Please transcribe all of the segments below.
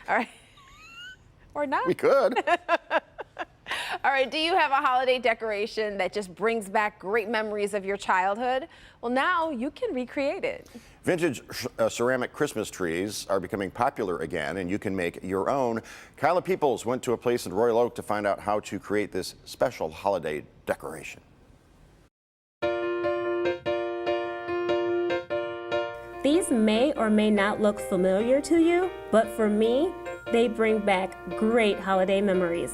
All right. Or not. We could. All right, do you have a holiday decoration that just brings back great memories of your childhood? Well, now you can recreate it. Vintage ceramic Christmas trees are becoming popular again, and you can make your own. Kyla Peoples went to a place in Royal Oak to find out how to create this special holiday decoration. These may or may not look familiar to you, but for me, they bring back great holiday memories.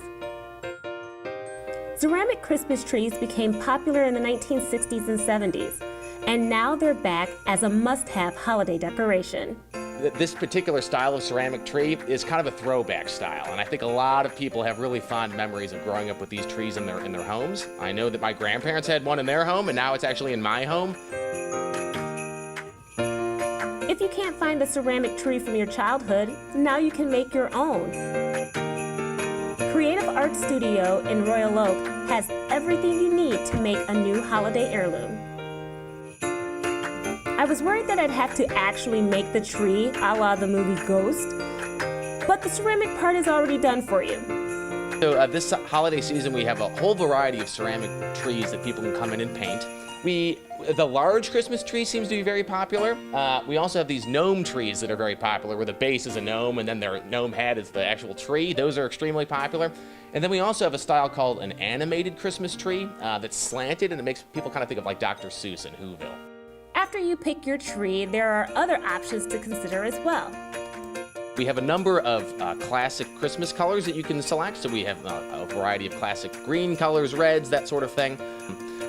Ceramic Christmas trees became popular in the 1960s and 70s, and now they're back as a must-have holiday decoration. This particular style of ceramic tree is kind of a throwback style, and I think a lot of people have really fond memories of growing up with these trees in their homes. I know that my grandparents had one in their home, and now it's actually in my home. If you can't find a ceramic tree from your childhood, now you can make your own. Creative Art Studio in Royal Oak has everything you need to make a new holiday heirloom. I was worried that I'd have to actually make the tree a la the movie Ghost, but the ceramic part is already done for you. So this holiday season we have a whole variety of ceramic trees that people can come in and paint. The large Christmas tree seems to be very popular. We also have these gnome trees that are very popular, where the base is a gnome and then their gnome head is the actual tree. Those are extremely popular. And then we also have a style called an animated Christmas tree that's slanted, and it makes people kind of think of like Dr. Seuss in Whoville. After you pick your tree, there are other options to consider as well. We have a number of classic Christmas colors that you can select. So we have a variety of classic green colors, reds, that sort of thing.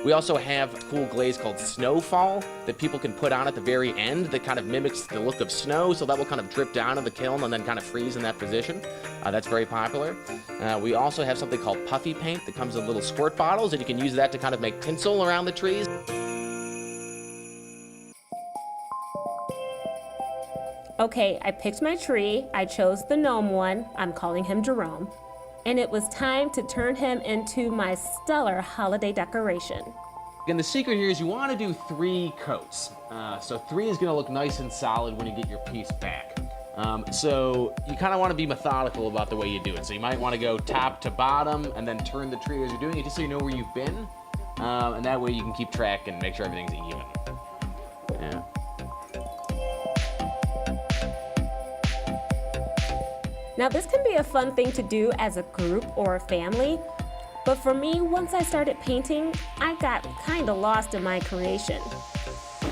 We also have a cool glaze called Snowfall that people can put on at the very end that kind of mimics the look of snow, so that will kind of drip down in the kiln and then kind of freeze in that position. That's very popular. We also have something called Puffy Paint that comes in little squirt bottles, and you can use that to kind of make tinsel around the trees. Okay, I picked my tree. I chose the gnome one. I'm calling him Jerome. And it was time to turn him into my stellar holiday decoration. And the secret here is you want to do 3 coats. So 3 is going to look nice and solid when you get your piece back. So you kind of want to be methodical about the way you do it. So you might want to go top to bottom and then turn the tree as you're doing it, just so you know where you've been. And that way you can keep track and make sure everything's even. Yeah. Now this can be a fun thing to do as a group or a family, but for me, once I started painting, I got kind of lost in my creation. You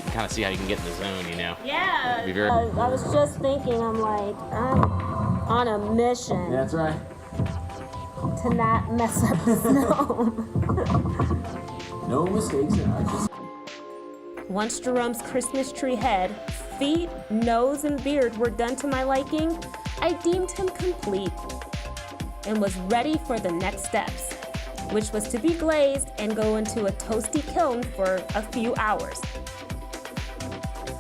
can kind of see how you can get in the zone, you know? Yeah, Very... I was just thinking, I'm on a mission. Yeah, that's right. To not mess up the snow. No mistakes in art. Once Jerome's Christmas tree head, feet, nose, and beard were done to my liking, I deemed him complete and was ready for the next steps, which was to be glazed and go into a toasty kiln for a few hours.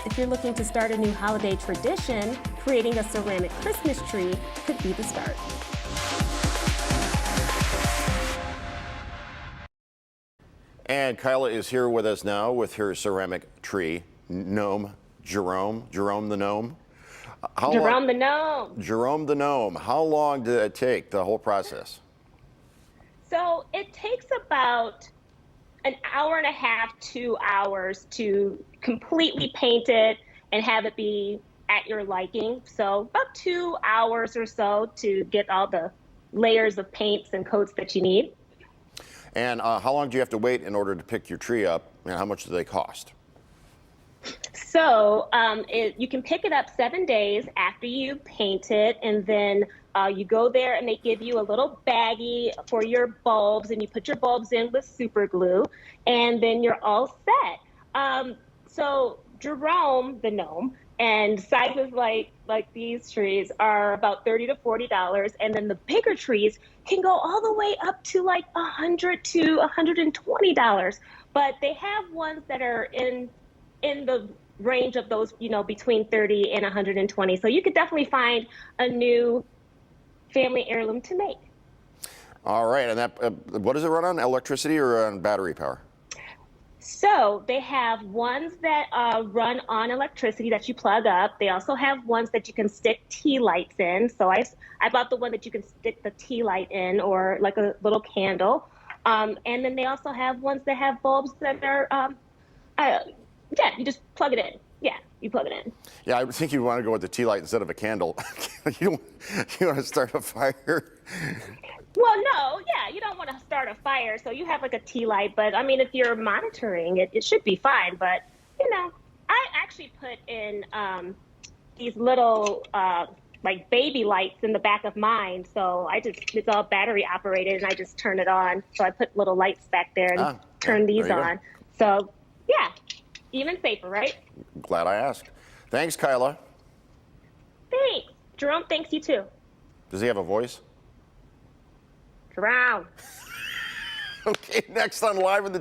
If you're looking to start a new holiday tradition, creating a ceramic Christmas tree could be the start. And Kyla is here with us now with her ceramic tree gnome, Jerome the gnome. Jerome the gnome. Jerome the gnome. How long did it take, the whole process? So it takes about an hour and a half, 2 hours to completely paint it and have it be at your liking. So about 2 hours or so to get all the layers of paints and coats that you need. And how long do you have to wait in order to pick your tree up, and how much do they cost? So you can pick it up 7 days after you paint it, and then you go there and they give you a little baggie for your bulbs, and you put your bulbs in with super glue, and then you're all set. So Jerome the gnome and sizes like these trees are about $30 to $40, and then the bigger trees can go all the way up to like $100 to $120. But they have ones that are in the range of those, between 30 and 120. So you could definitely find a new family heirloom to make. All right, and that what does it run on? Electricity or on battery power? So they have ones that run on electricity that you plug up. They also have ones that you can stick tea lights in. So I bought the one that you can stick the tea light in, or like a little candle. And then they also have ones that have bulbs that are, yeah, you just plug it in. Yeah, you plug it in. Yeah, I think you want to go with the tea light instead of a candle. you want to start a fire. Well, no, yeah, you don't want to start a fire, so you have like a tea light. But I mean, if you're monitoring it, it should be fine. But I actually put in these little like baby lights in the back of mine. So it's all battery operated, and I just turn it on. So I put little lights back there and turn these on. So yeah, even safer, right? Glad I asked. Thanks, Kyla. Thanks. Jerome thanks you too. Does he have a voice? Jerome. Okay, next on Live in the